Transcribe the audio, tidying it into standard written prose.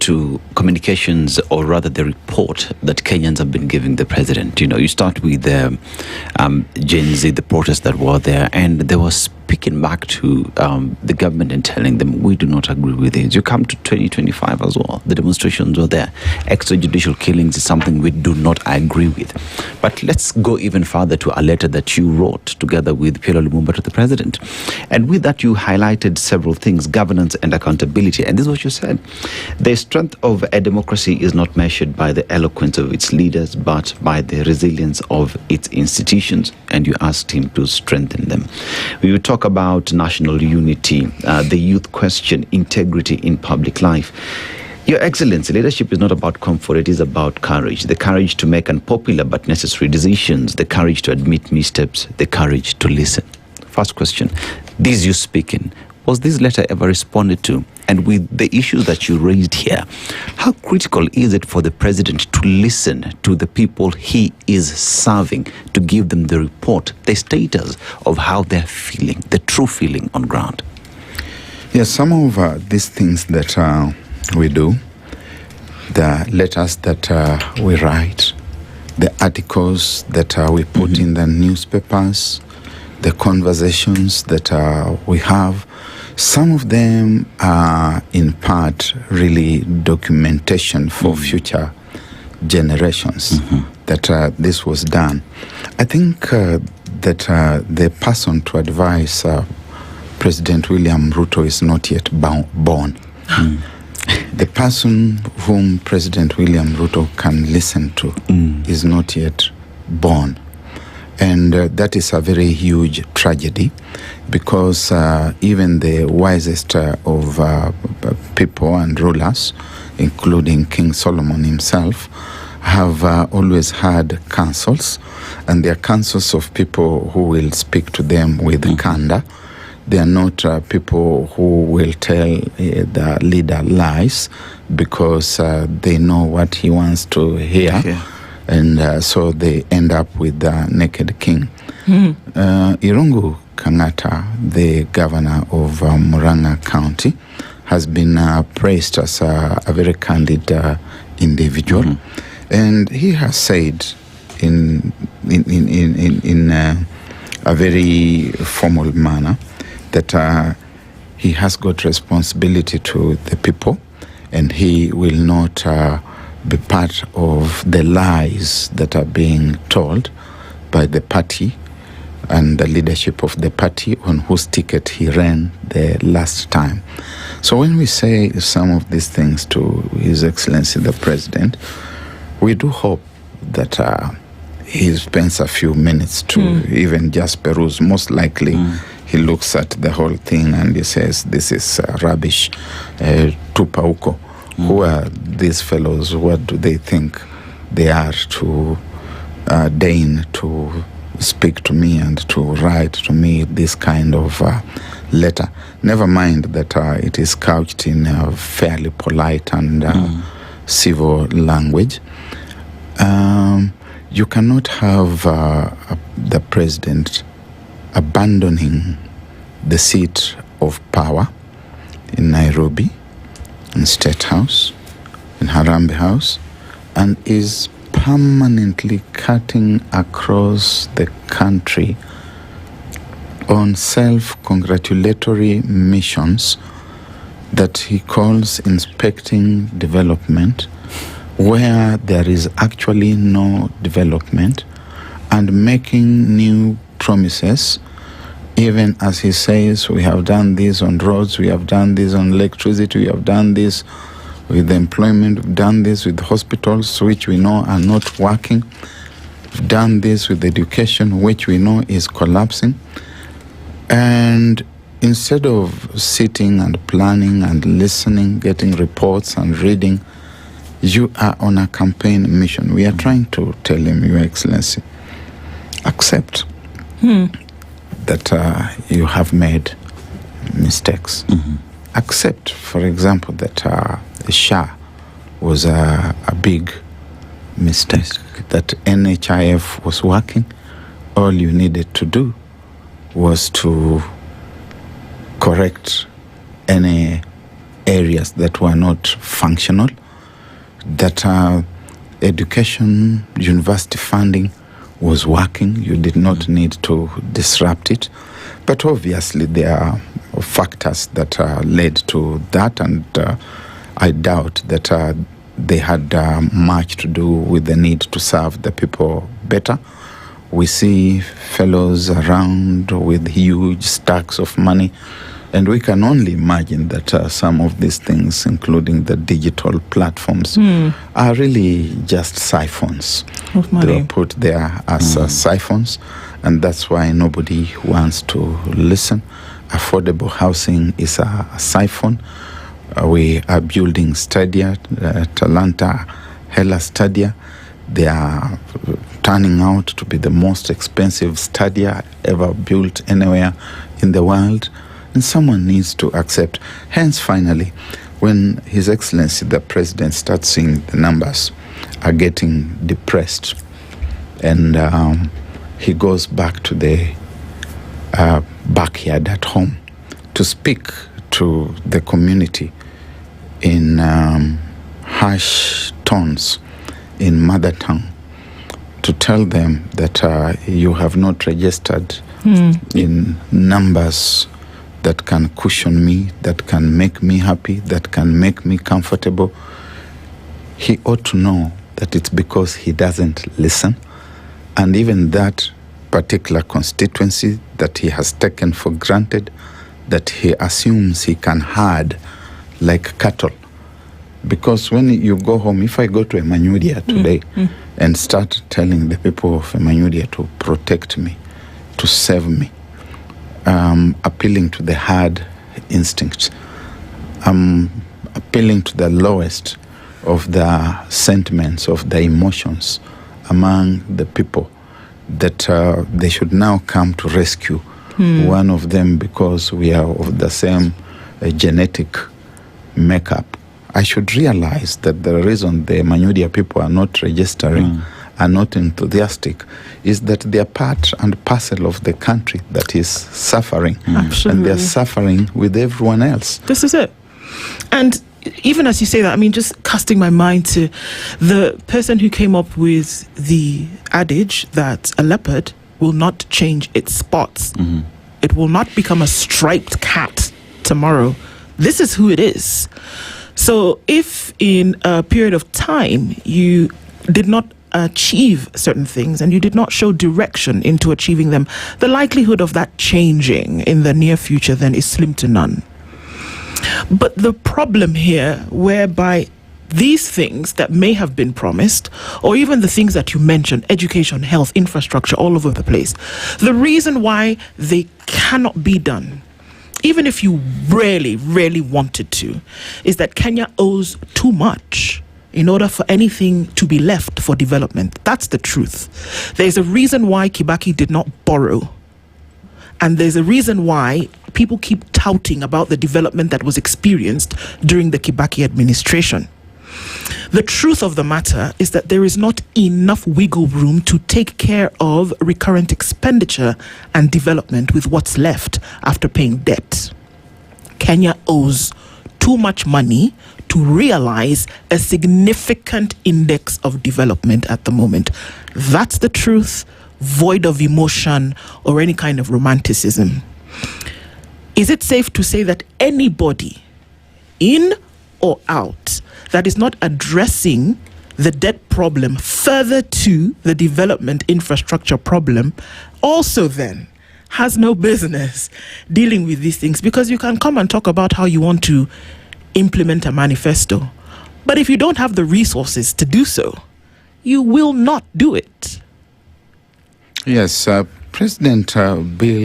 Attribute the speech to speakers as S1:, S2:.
S1: to communications, or rather the report that Kenyans have been giving the president. You start with Gen Z, the protests that were there, and they were speaking back to the government and telling them, we do not agree with this. You come to 2025 as well, the demonstrations were there. Extrajudicial killings is something we do not agree with. But let's go even further to a letter that you wrote together with Pierre Lumumba to the president. And with that, you highlighted several things: governance and accountability. And this is what you said: the strength of a democracy is not measured by the eloquence of its leaders, but by the resilience of its institutions. And you asked him to strengthen them. We will talk about national unity, the youth question, integrity in public life. Your Excellency, leadership is not about comfort, it is about courage. The courage to make unpopular but necessary decisions, the courage to admit missteps, the courage to listen. First question, this you speaking, was this letter ever responded to? And with the issues that you raised here, how critical is it for the president to listen to the people he is serving, to give them the report, the status of how they're feeling, the true feeling on ground?
S2: Yes, some of these things that we do, the letters that we write, the articles that we put in the newspapers, the conversations that we have, some of them are in part really documentation for future generations that this was done. I think that the person to advise President William Ruto is not yet born. The person whom President William Ruto can listen to is not yet born. And that is a very huge tragedy, because even the wisest of people and rulers, including King Solomon himself, have always had counsels, and they are counsels of people who will speak to them with candor. They are not people who will tell the leader lies because they know what he wants to hear. Okay. And so they end up with the naked king. Irungu Kangata, the governor of Murang'a County, has been praised as a very candid individual. And he has said in a very formal manner that he has got responsibility to the people, and he will not be part of the lies that are being told by the party and the leadership of the party on whose ticket he ran the last time. So when we say some of these things to His Excellency the President, we do hope that he spends a few minutes to even just peruse. Most likely he looks at the whole thing and he says, this is rubbish, tupa uko. Who are these fellows? What do they think they are to deign to speak to me and to write to me this kind of letter? Never mind that it is couched in a fairly polite and civil language. You cannot have the president abandoning the seat of power in Nairobi, in State House, in Harambee House, and is permanently cutting across the country on self-congratulatory missions that he calls inspecting development, where there is actually no development, and making new promises, even as he says, we have done this on roads, we have done this on electricity, we have done this with employment, we've done this with hospitals, which we know are not working, we've done this with education, which we know is collapsing. And instead of sitting and planning and listening, getting reports and reading, you are on a campaign mission. We are trying to tell him, Your Excellency, accept that you have made mistakes. Accept, for example, that the Shah was a big mistake, that NHIF was working. All you needed to do was to correct any areas that were not functional, that education, university funding was working. You did not need to disrupt it. But obviously there are factors that led to that, and I doubt that they had much to do with the need to serve the people better. We see fellows around with huge stacks of money, and we can only imagine that some of these things, including the digital platforms, are really just siphons.
S3: Of money.
S2: They were put there as siphons, and that's why nobody wants to listen. Affordable housing is a siphon. We are building stadia, Talanta, Hella Stadia. They are turning out to be the most expensive stadia ever built anywhere in the world. And someone needs to accept. Hence, finally, when His Excellency the President starts seeing the numbers are getting depressed, and he goes back to the backyard at home to speak to the community in harsh tones in mother tongue, to tell them that you have not registered in numbers that can cushion me, that can make me happy, that can make me comfortable. He ought to know that it's because he doesn't listen. And even that particular constituency that he has taken for granted, that he assumes he can herd like cattle. Because when you go home, if I go to Emmanudia today and start telling the people of Emmanudia to protect me, to save me, appealing to the herd instinct, appealing to the lowest of the sentiments, of the emotions among the people, that they should now come to rescue one of them because we are of the same genetic makeup. I should realize that the reason the Manudia people are not registering, are not enthusiastic, is that they are part and parcel of the country that is suffering.
S3: Absolutely.
S2: And they are suffering with everyone else.
S3: This is it. And even as you say that, I mean, just casting my mind to the person who came up with the adage that a leopard will not change its spots. It will not become a striped cat tomorrow. This is who it is. So if in a period of time you did not achieve certain things and you did not show direction into achieving them, the likelihood of that changing in the near future then is slim to none. But the problem here, whereby these things that may have been promised, or even the things that you mentioned, education, health, infrastructure, all over the place, the reason why they cannot be done, even if you really wanted to, is that Kenya owes too much in order for anything to be left for development. That's the truth. There's a reason why Kibaki did not borrow. And there's a reason why people keep touting about the development that was experienced during the Kibaki administration. The truth of the matter is that there is not enough wiggle room to take care of recurrent expenditure and development with what's left after paying debt. Kenya owes too much money to realize a significant index of development at the moment. That's the truth, void of emotion or any kind of romanticism. Is it safe to say that anybody, in or out, that is not addressing the debt problem further to the development infrastructure problem also then has no business dealing with these things? Because you can come and talk about how you want to implement a manifesto, but if you don't have the resources to do so, you will not do it.
S2: Yes, President Bill